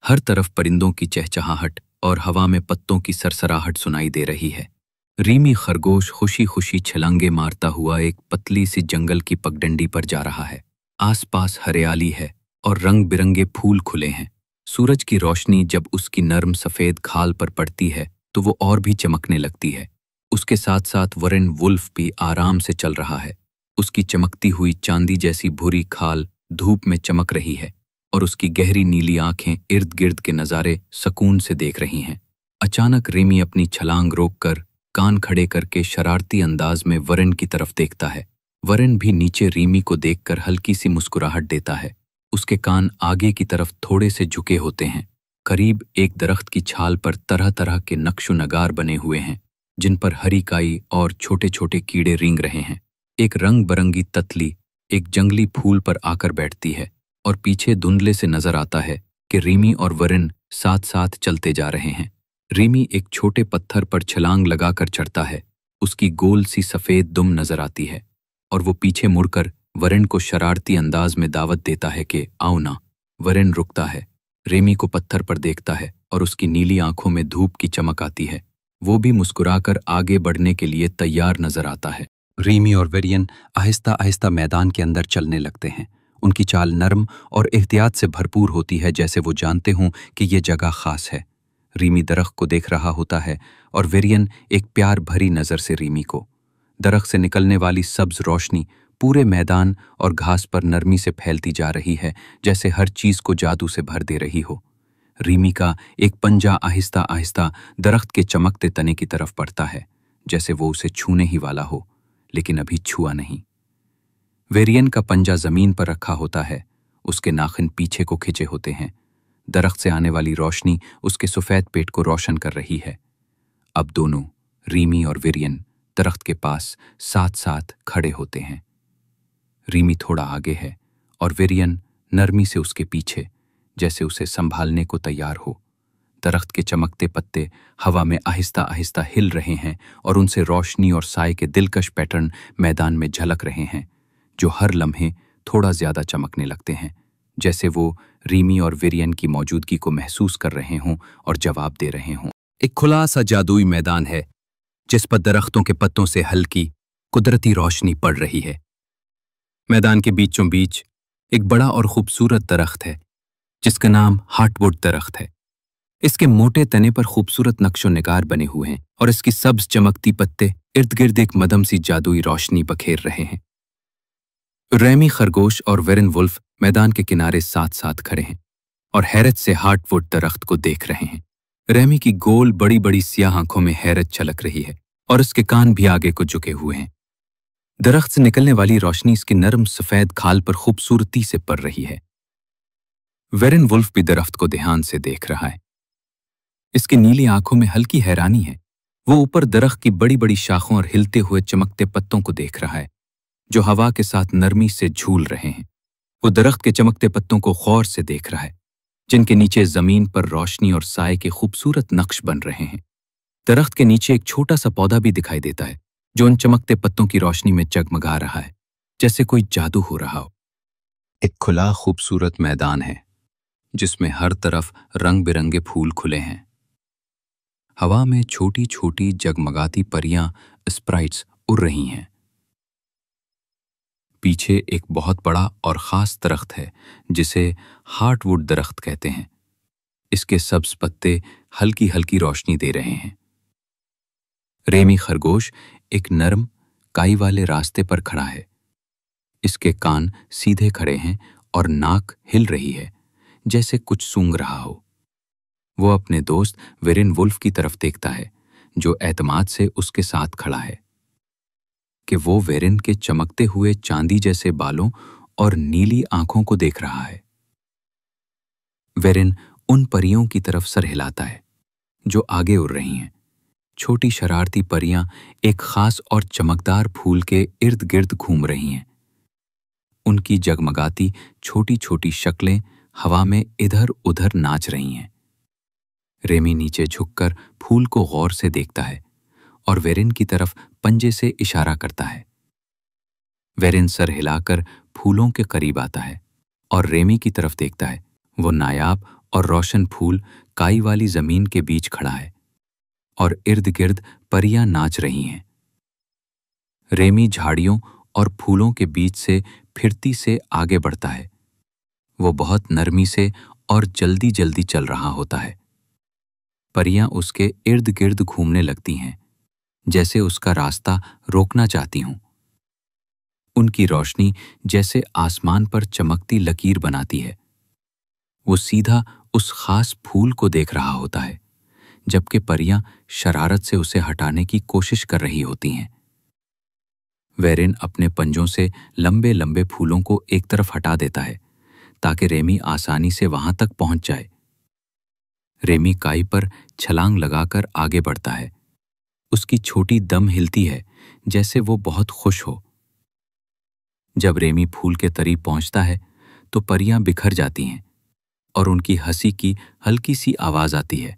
हर तरफ परिंदों की चहचहाहट और हवा में पत्तों की सरसराहट सुनाई दे रही है। रीमी खरगोश खुशी खुशी छलांगे मारता हुआ एक पतली सी जंगल की पगडंडी पर जा रहा है। आसपास हरियाली है और रंग बिरंगे फूल खुले हैं। सूरज की रोशनी जब उसकी नर्म सफ़ेद खाल पर पड़ती है तो वो और भी चमकने लगती है। उसके साथ साथ वरेन वुल्फ भी आराम से चल रहा है। उसकी चमकती हुई चांदी जैसी भूरी खाल धूप में चमक रही है और उसकी गहरी नीली आंखें इर्द गिर्द के नज़ारे सुकून से देख रही हैं। अचानक रीमी अपनी छलांग रोककर कान खड़े करके शरारती अंदाज में वरेन की तरफ देखता है। वरेन भी नीचे रीमी को देखकर हल्की सी मुस्कुराहट देता है। उसके कान आगे की तरफ थोड़े से झुके होते हैं। करीब एक दरख्त की छाल पर तरह तरह के नक्शो नगार बने हुए हैं जिन पर हरी काई और छोटे छोटे कीड़े रेंग रहे हैं। एक रंग बरंगी ततली एक जंगली फूल पर आकर बैठती है और पीछे धुंधले से नजर आता है कि रीमी और वरेन साथ साथ चलते जा रहे हैं। रीमी एक छोटे पत्थर पर छलांग लगाकर चढ़ता है। उसकी गोल सी सफ़ेद दुम नजर आती है और वो पीछे मुड़कर वरेन को शरारती अंदाज में दावत देता है कि आओ ना। वरेन रुकता है, रीमी को पत्थर पर देखता है और उसकी नीली आंखों में धूप की चमक आती है। वो भी मुस्कुराकर आगे बढ़ने के लिए तैयार नजर आता है। रीमी और वेरियन आहिस्ता आहिस्ता मैदान के अंदर चलने लगते हैं। उनकी चाल नरम और एहतियात से भरपूर होती है, जैसे वो जानते हों कि ये जगह खास है। रीमी दरख्त को देख रहा होता है और वेरियन एक प्यार भरी नज़र से रीमी को। दरख्त से निकलने वाली सब्ज रोशनी पूरे मैदान और घास पर नरमी से फैलती जा रही है, जैसे हर चीज़ को जादू से भर दे रही हो। रीमी का एक पंजा आहिस्ता आहिस्ता दरख्त के चमकते तने की तरफ बढ़ता है, जैसे वो उसे छूने ही वाला हो, लेकिन अभी छुआ नहीं। वेरियन का पंजा ज़मीन पर रखा होता है, उसके नाखिन पीछे को खिंचे होते हैं। दरख्त से आने वाली रोशनी उसके सफ़ेद पेट को रोशन कर रही है। अब दोनों, रीमी और वेरियन, दरख्त के पास साथ साथ खड़े होते हैं। रीमी थोड़ा आगे है और वेरियन नरमी से उसके पीछे, जैसे उसे संभालने को तैयार हो। दरख्त के चमकते पत्ते हवा में आहिस्ता आहिस्ता हिल रहे हैं और उनसे रोशनी और साए के दिलकश पैटर्न मैदान में झलक रहे हैं, जो हर लम्हे थोड़ा ज़्यादा चमकने लगते हैं, जैसे वो रीमी और वेरियन की मौजूदगी को महसूस कर रहे हों और जवाब दे रहे हों। एक खुला सा जादुई मैदान है जिस पर दरख्तों के पत्तों से हल्की कुदरती रोशनी पड़ रही है। मैदान के बीचों बीच एक बड़ा और खूबसूरत दरख्त है जिसका नाम हार्टवुड दरख्त है। इसके मोटे तने पर खूबसूरत नक्शो निगार बने हुए हैं और इसकी सब्ज चमकती पत्ते इर्द गिर्द एक मदम सी जादुई रोशनी बखेर रहे हैं। रेमी खरगोश और वेरेन वुल्फ मैदान के किनारे साथ साथ खड़े हैं और हैरत से हार्टवुड दरख्त को देख रहे हैं। रेमी की गोल बड़ी बड़ी सियाह आंखों में हैरत छलक रही है और उसके कान भी आगे को झुके हुए हैं। दरख्त से निकलने वाली रोशनी इसकी नरम सफ़ेद खाल पर खूबसूरती से पड़ रही है। वेरेन वुल्फ भी दरख्त को ध्यान से देख रहा है। इसकी नीली आंखों में हल्की हैरानी है। वो ऊपर दरख्त की बड़ी बड़ी शाखों और हिलते हुए चमकते पत्तों को देख रहा है जो हवा के साथ नरमी से झूल रहे हैं। वो दरख्त के चमकते पत्तों को गौर से देख रहा है, जिनके नीचे जमीन पर रोशनी और साए के खूबसूरत नक्श बन रहे हैं। दरख्त के नीचे एक छोटा सा पौधा भी दिखाई देता है जो उन चमकते पत्तों की रोशनी में जगमगा रहा है, जैसे कोई जादू हो रहा हो। एक खुला खूबसूरत मैदान है जिसमें हर तरफ रंग बिरंगे फूल खुले हैं। हवा में छोटी छोटी जगमगाती परियां स्प्राइट्स उड़ रही हैं। पीछे एक बहुत बड़ा और ख़ास दरख्त है जिसे हार्टवुड दरख्त कहते हैं। इसके सब्ज पत्ते हल्की हल्की रोशनी दे रहे हैं। रेमी खरगोश एक नरम काई वाले रास्ते पर खड़ा है। इसके कान सीधे खड़े हैं और नाक हिल रही है, जैसे कुछ सूंघ रहा हो। वो अपने दोस्त वेरेन वुल्फ की तरफ देखता है जो एतमाद से उसके साथ खड़ा है कि वो वेरेन के चमकते हुए चांदी जैसे बालों और नीली आंखों को देख रहा है। वेरेन उन परियों की तरफ सर हिलाता है जो आगे उड़ रही हैं। छोटी शरारती परियां एक खास और चमकदार फूल के इर्द गिर्द घूम रही हैं। उनकी जगमगाती छोटी छोटी शक्लें हवा में इधर उधर नाच रही हैं। रेमी नीचे झुककर फूल को गौर से देखता है और वेरेन की तरफ पंजे से इशारा करता है। वेरेन सर हिलाकर फूलों के करीब आता है और रेमी की तरफ देखता है। वो नायाब और रोशन फूल काई वाली जमीन के बीच खड़ा है और इर्द गिर्द परियां नाच रही हैं। रेमी झाड़ियों और फूलों के बीच से फिरती से आगे बढ़ता है। वो बहुत नरमी से और जल्दी जल्दी चल रहा होता है। परियां उसके इर्द गिर्द घूमने लगती हैं, जैसे उसका रास्ता रोकना चाहती हूं। उनकी रोशनी जैसे आसमान पर चमकती लकीर बनाती है। वो सीधा उस खास फूल को देख रहा होता है, जबकि परियां शरारत से उसे हटाने की कोशिश कर रही होती हैं। वेरिन अपने पंजों से लंबे लंबे फूलों को एक तरफ हटा देता है ताकि रेमी आसानी से वहां तक पहुंच जाए। रेमी काई पर छलांग लगाकर आगे बढ़ता है। उसकी छोटी दम हिलती है जैसे वो बहुत खुश हो। जब रेमी फूल के करीब पहुंचता है तो परियां बिखर जाती हैं और उनकी हंसी की हल्की सी आवाज आती है।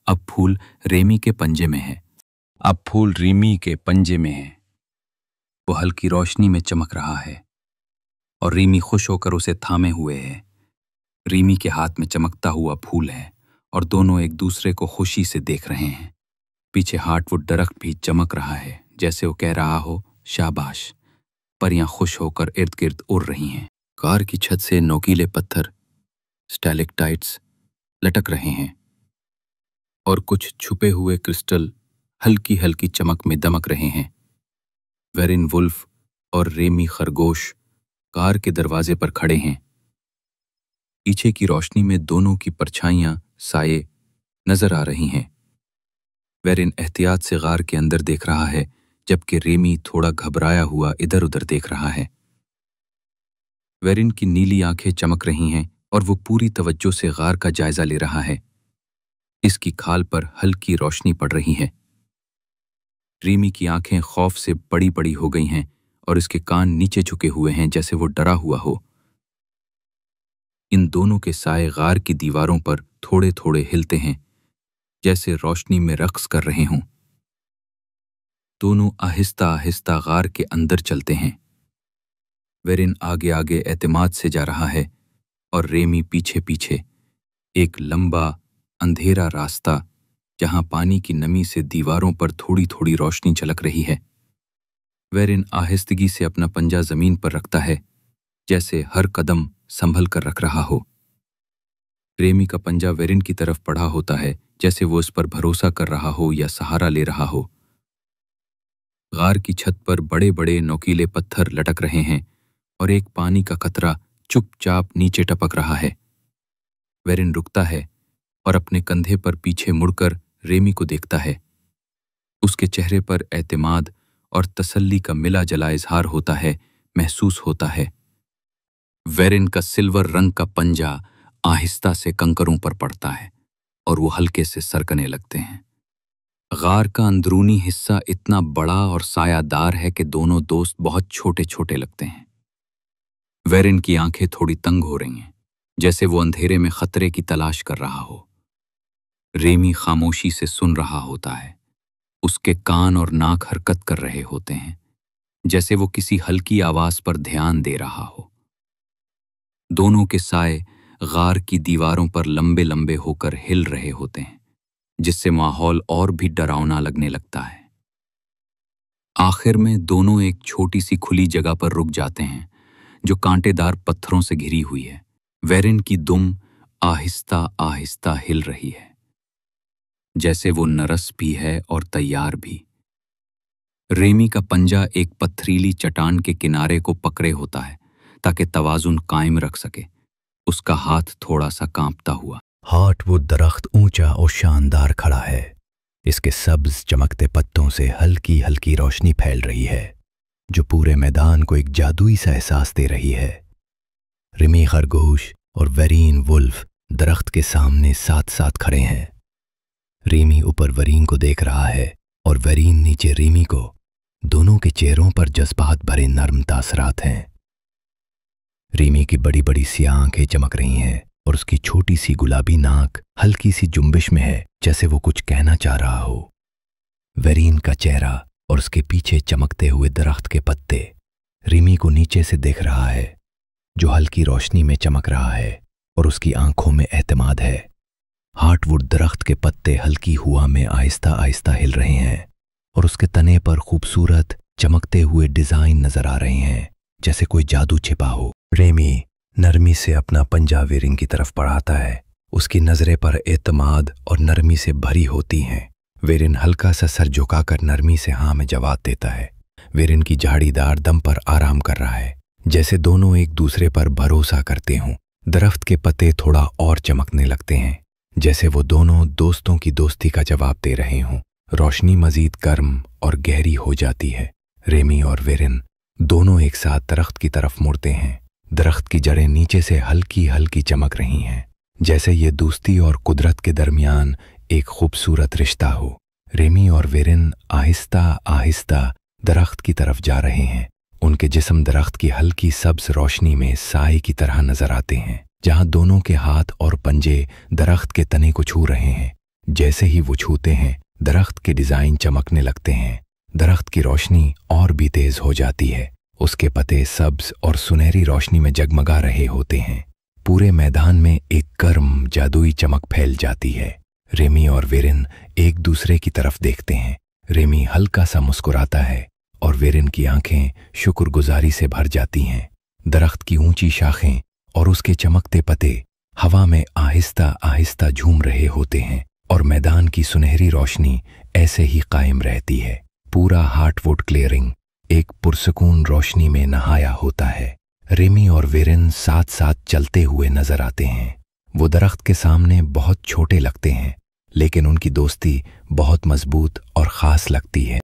अब फूल रेमी के पंजे में है। अब फूल रीमी के पंजे में है। वो हल्की रोशनी में चमक रहा है और रीमी खुश होकर उसे थामे हुए है। रीमी के हाथ में चमकता हुआ फूल है और दोनों एक दूसरे को खुशी से देख रहे हैं। पीछे हार्टवुड दरख्त भी चमक रहा है, जैसे वो कह रहा हो शाबाश। परियां खुश होकर इर्द गिर्द उड़ रही हैं। कार की छत से नोकीले पत्थर स्टैलेक्टाइट्स लटक रहे हैं और कुछ छुपे हुए क्रिस्टल हल्की हल्की चमक में दमक रहे हैं। वेरिन वुल्फ और रेमी खरगोश कार के दरवाजे पर खड़े हैं। पीछे की रोशनी में दोनों की परछाइयां साये नजर आ रही हैं। वेरिन एहतियात से गार के अंदर देख रहा है, जबकि रेमी थोड़ा घबराया हुआ इधर उधर देख रहा है। वेरिन की नीली आंखें चमक रही हैं और वो पूरी तवज्जो से गार का जायजा ले रहा है। इसकी खाल पर हल्की रोशनी पड़ रही है। रेमी की आंखें खौफ से बड़ी बड़ी हो गई हैं और इसके कान नीचे झुके हुए हैं, जैसे वो डरा हुआ हो। इन दोनों के साए गार की दीवारों पर थोड़े थोड़े हिलते हैं, जैसे रोशनी में रक्स कर रहे हों। दोनों आहिस्ता आहिस्ता गार के अंदर चलते हैं। वेरिन आगे आगे एतमाद से जा रहा है और रेमी पीछे पीछे। एक लंबा अंधेरा रास्ता जहां पानी की नमी से दीवारों पर थोड़ी थोड़ी रोशनी झलक रही है। वेरिन आहिस्तगी से अपना पंजा जमीन पर रखता है, जैसे हर कदम संभल कर रख रहा हो। रेमी का पंजा वेरिन की तरफ पड़ा होता है, जैसे वो उस पर भरोसा कर रहा हो या सहारा ले रहा हो। गार की छत पर बड़े बड़े नोकीले पत्थर लटक रहे हैं और एक पानी का कतरा चुपचाप नीचे टपक रहा है। वेरिन रुकता है और अपने कंधे पर पीछे मुड़कर रेमी को देखता है। उसके चेहरे पर एतमाद और तसल्ली का मिला जला इजहार होता है, महसूस होता है। वेरिन का सिल्वर रंग का पंजा आहिस्ता से कंकरों पर पड़ता है और वो हल्के से सरकने लगते हैं। गार का अंदरूनी हिस्सा इतना बड़ा और सायादार है कि दोनों दोस्त बहुत छोटे छोटे लगते हैं। वेरिन की आंखें थोड़ी तंग हो रही हैं, जैसे वो अंधेरे में खतरे की तलाश कर रहा हो। रेमी खामोशी से सुन रहा होता है। उसके कान और नाक हरकत कर रहे होते हैं, जैसे वो किसी हल्की आवाज पर ध्यान दे रहा हो। दोनों के साए गार की दीवारों पर लंबे लंबे होकर हिल रहे होते हैं, जिससे माहौल और भी डरावना लगने लगता है। आखिर में दोनों एक छोटी सी खुली जगह पर रुक जाते हैं, जो कांटेदार पत्थरों से घिरी हुई है। वेरिन की दुम आहिस्ता आहिस्ता हिल रही है, जैसे वो नरस भी है और तैयार भी। रेमी का पंजा एक पथरीली चट्टान के किनारे को पकड़े होता है ताकि तवाजुन कायम रख सके। उसका हाथ थोड़ा सा कांपता हुआ। हार्टवुड दरख्त ऊंचा और शानदार खड़ा है। इसके सब्ज चमकते पत्तों से हल्की हल्की रोशनी फैल रही है, जो पूरे मैदान को एक जादुई सा एहसास दे रही है। रिमी खरगोश और वेरीन वुल्फ दरख्त के सामने साथ साथ खड़े हैं। रीमी ऊपर वरीन को देख रहा है और वेरीन नीचे रीमी को। दोनों के चेहरों पर जज्बात भरे नर्म तासरात हैं। रीमी की बड़ी बड़ी सियाह आंखें चमक रही हैं और उसकी छोटी सी गुलाबी नाक हल्की सी जुम्बिश में है, जैसे वो कुछ कहना चाह रहा हो। वेरीन का चेहरा और उसके पीछे चमकते हुए दरख्त के पत्ते रीमी को नीचे से देख रहा है, जो हल्की रोशनी में चमक रहा है और उसकी आंखों में एतमाद है। हार्टवुड दरख्त के पत्ते हल्की हवा में आहिस्ता आहिस्ता हिल रहे हैं और उसके तने पर खूबसूरत चमकते हुए डिजाइन नजर आ रहे हैं, जैसे कोई जादू छिपा हो। रेमी नरमी से अपना पंजा वेरिन की तरफ बढ़ाता है। उसकी नजरें पर एतमाद और नरमी से भरी होती हैं। वेरिन हल्का सा सर झुकाकर नरमी से हाँ में जवाब देता है। वेरिन की झाड़ीदार दम पर आराम कर रहा है, जैसे दोनों एक दूसरे पर भरोसा करते हों। दरख्त के पत्ते थोड़ा और चमकने लगते हैं, जैसे वो दोनों दोस्तों की दोस्ती का जवाब दे रहे हों। रोशनी मजीद गर्म और गहरी हो जाती है। रेमी और वेरिन दोनों एक साथ दरख्त की तरफ मुड़ते हैं। दरख्त की जड़ें नीचे से हल्की हल्की चमक रही हैं, जैसे ये दोस्ती और कुदरत के दरमियान एक खूबसूरत रिश्ता हो। रेमी और वेरिन आहिस्ता आहिस्ता दरख्त की तरफ जा रहे हैं। उनके जिस्म दरख्त की हल्की सब्ज रोशनी में साए की तरह नजर आते हैं, जहां दोनों के हाथ और पंजे दरख्त के तने को छू रहे हैं। जैसे ही वो छूते हैं, दरख्त के डिजाइन चमकने लगते हैं। दरख्त की रोशनी और भी तेज हो जाती है। उसके पत्ते सब्ज और सुनहरी रोशनी में जगमगा रहे होते हैं। पूरे मैदान में एक गर्म जादुई चमक फैल जाती है। रेमी और वेरिन एक दूसरे की तरफ देखते हैं। रेमी हल्का सा मुस्कुराता है और वेरिन की आंखें शुक्रगुजारी से भर जाती हैं। दरख्त की ऊंची शाखें और उसके चमकते पत्ते हवा में आहिस्ता आहिस्ता झूम रहे होते हैं और मैदान की सुनहरी रोशनी ऐसे ही कायम रहती है। पूरा हार्टवुड क्लियरिंग एक पुरसकून रोशनी में नहाया होता है। रेमी और वेरिन साथ साथ चलते हुए नजर आते हैं। वो दरख्त के सामने बहुत छोटे लगते हैं, लेकिन उनकी दोस्ती बहुत मजबूत और खास लगती है।